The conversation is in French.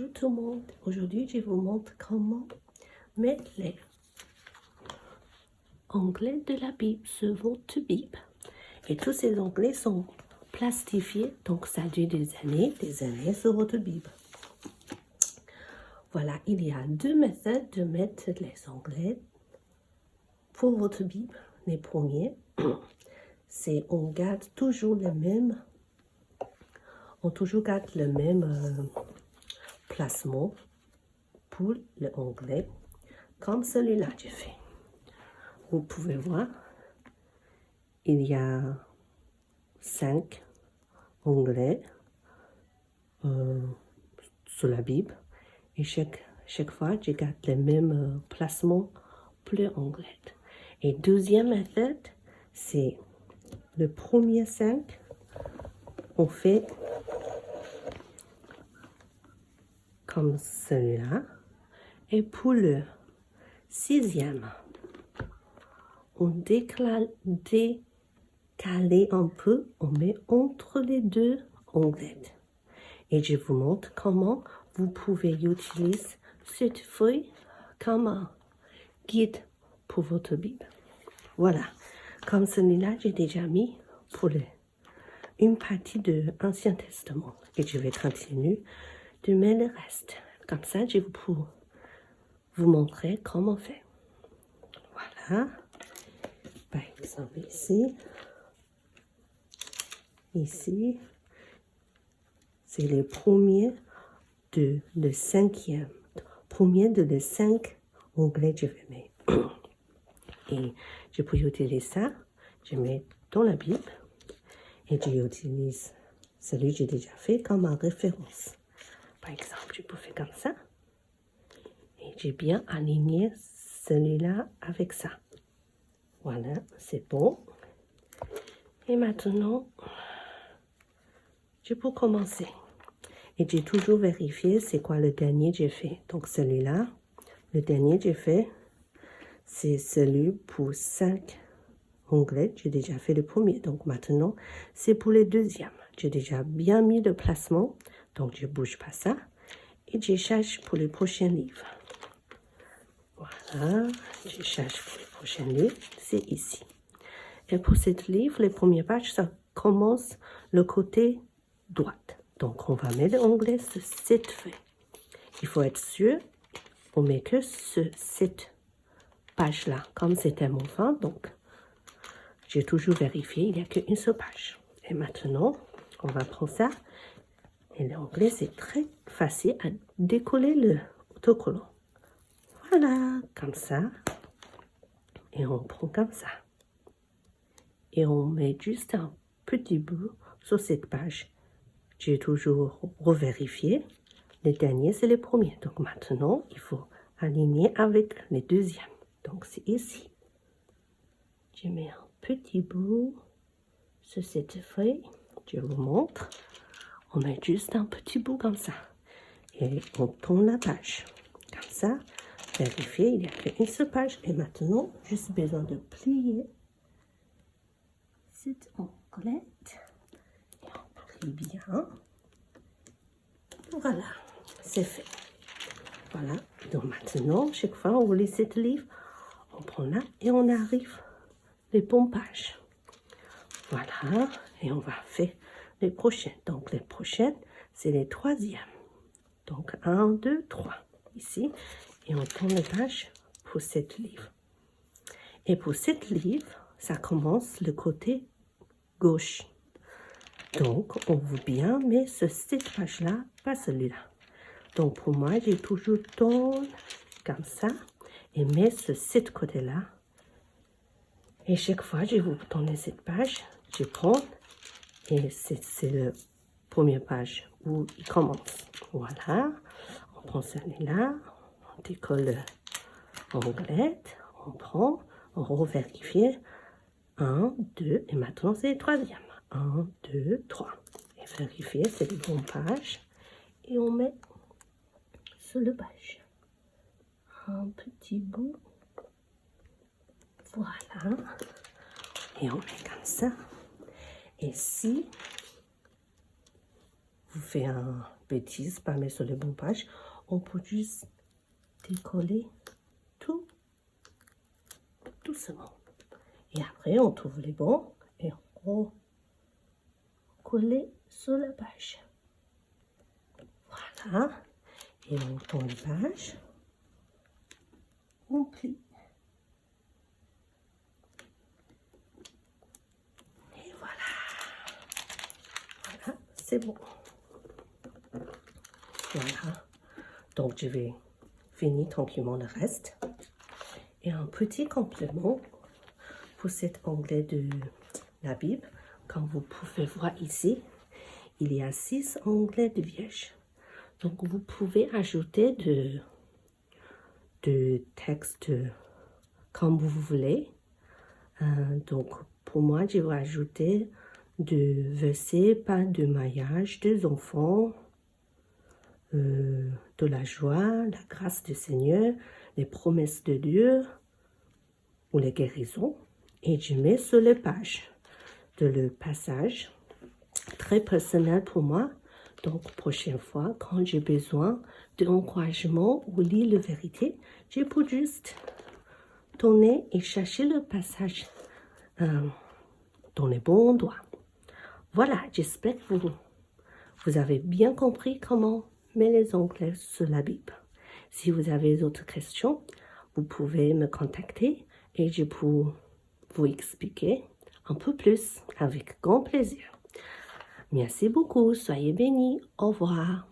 Bonjour tout le monde. Aujourd'hui, je vous montre comment mettre les onglets de la Bible sur votre Bible. Et tous ces onglets sont plastifiés, donc ça dure des années sur votre Bible. Voilà, il y a deux méthodes de mettre les onglets pour votre Bible. Les premiers, c'est on garde toujours le même, placement pour le onglet, comme celui-là j'ai fait. Vous pouvez voir, il y a 5 onglets sur la Bible et chaque fois je garde le même placement pour le onglet. Et deuxième méthode, c'est le premier 5, on fait comme celui-là. Et pour le 6e, on décale un peu, on met entre les deux onglets. Et je vous montre comment vous pouvez utiliser cette feuille comme un guide pour votre Bible. Voilà, comme celui-là, j'ai déjà mis pour une partie de l'Ancien Testament. Et je vais continuer de mettre le reste. Comme ça, je vais vous montrer comment on fait. Voilà. Par exemple, ici, c'est le premier de le 5e. Premier de les 5 onglets que je vais mettre. Et je peux utiliser ça. Je mets dans la Bible. Et j'utilise celui que j'ai déjà fait comme en référence. Par exemple, je peux faire comme ça. Et j'ai bien aligné celui-là avec ça. Voilà, c'est bon. Et maintenant, je peux commencer. Et j'ai toujours vérifié c'est quoi le dernier que j'ai fait. Donc celui-là, le dernier que j'ai fait, c'est celui pour 5 onglets. J'ai déjà fait le premier. Donc maintenant, c'est pour le deuxième. J'ai déjà bien mis le placement. Donc je ne bouge pas ça. Et je cherche pour le prochain livre. Voilà, je cherche pour le prochain livre. C'est ici. Et pour ce livre, les premières pages, ça commence le côté droit. Donc, on va mettre l'onglet sur cette feuille. Il faut être sûr, on met que sur cette page-là. Comme c'était mon fin, donc, j'ai toujours vérifié, il n'y a qu'une seule page. Et maintenant, on va prendre ça. Et l'onglet, c'est très facile à décoller le autocollant. Voilà, comme ça. Et on prend comme ça. Et on met juste un petit bout sur cette page. J'ai toujours revérifié. Le dernier, c'est le premier. Donc maintenant, il faut aligner avec le deuxième. Donc c'est ici. Je mets un petit bout sur cette feuille. Je vous montre. On met juste un petit bout comme ça. Et on tourne la page. Comme ça, vérifier, il n'y a qu'une seule page. Et maintenant, juste besoin de plier cette onglette. Et on plie bien. Voilà, c'est fait. Voilà, donc maintenant, chaque fois on lit ce livre, on prend là et on arrive les bonnes pages. Voilà, et on va faire les prochaines. Donc les prochaines, c'est les 3e. Donc 1, 2, 3, ici. Et on tourne les pages pour cette livre. Et pour cette livre, ça commence le côté gauche. Donc, on veut bien mettre sur cette page-là, pas celui-là. Donc, pour moi, j'ai toujours tourné comme ça et mettre sur ce côté-là. Et chaque fois, je vais vous tourner cette page, je prends et c'est la première page où il commence. Voilà, on prend celui-là, on décolle l'onglet, on prend, on revérifie. 1, 2, et maintenant c'est le 3e. 1, 2, 3. Et vérifier, c'est les bonnes pages. Et on met sur le page un petit bout. Voilà. Et on met comme ça. Et si vous faites un bêtise, pas mettre sur les bonnes pages. On peut juste décoller tout doucement. Et après, on trouve les bons et on colle sur la page. Voilà. Et on tourne les pages. On plie. Et voilà. Voilà, c'est bon. Voilà. Donc, je vais finir tranquillement le reste. Et un petit complément pour cet onglet de la Bible. Comme vous pouvez voir ici, il y a 6 onglets de Vierge. Donc, vous pouvez ajouter de textes comme vous voulez. Donc, pour moi, je vais ajouter de versets, pas de mariage, des enfants, de la joie, la grâce du Seigneur, les promesses de Dieu ou les guérisons. Et je mets sur les pages de le passage très personnel pour moi. Donc, prochaine fois, quand j'ai besoin d'encouragement ou lire la vérité, je peux juste tourner et chercher le passage dans les bons endroits. Voilà, j'espère que vous avez bien compris comment mettre les onglets sur la Bible. Si vous avez d'autres questions, vous pouvez me contacter et je peux vous expliquer un peu plus avec grand plaisir. Merci beaucoup, soyez bénis, au revoir.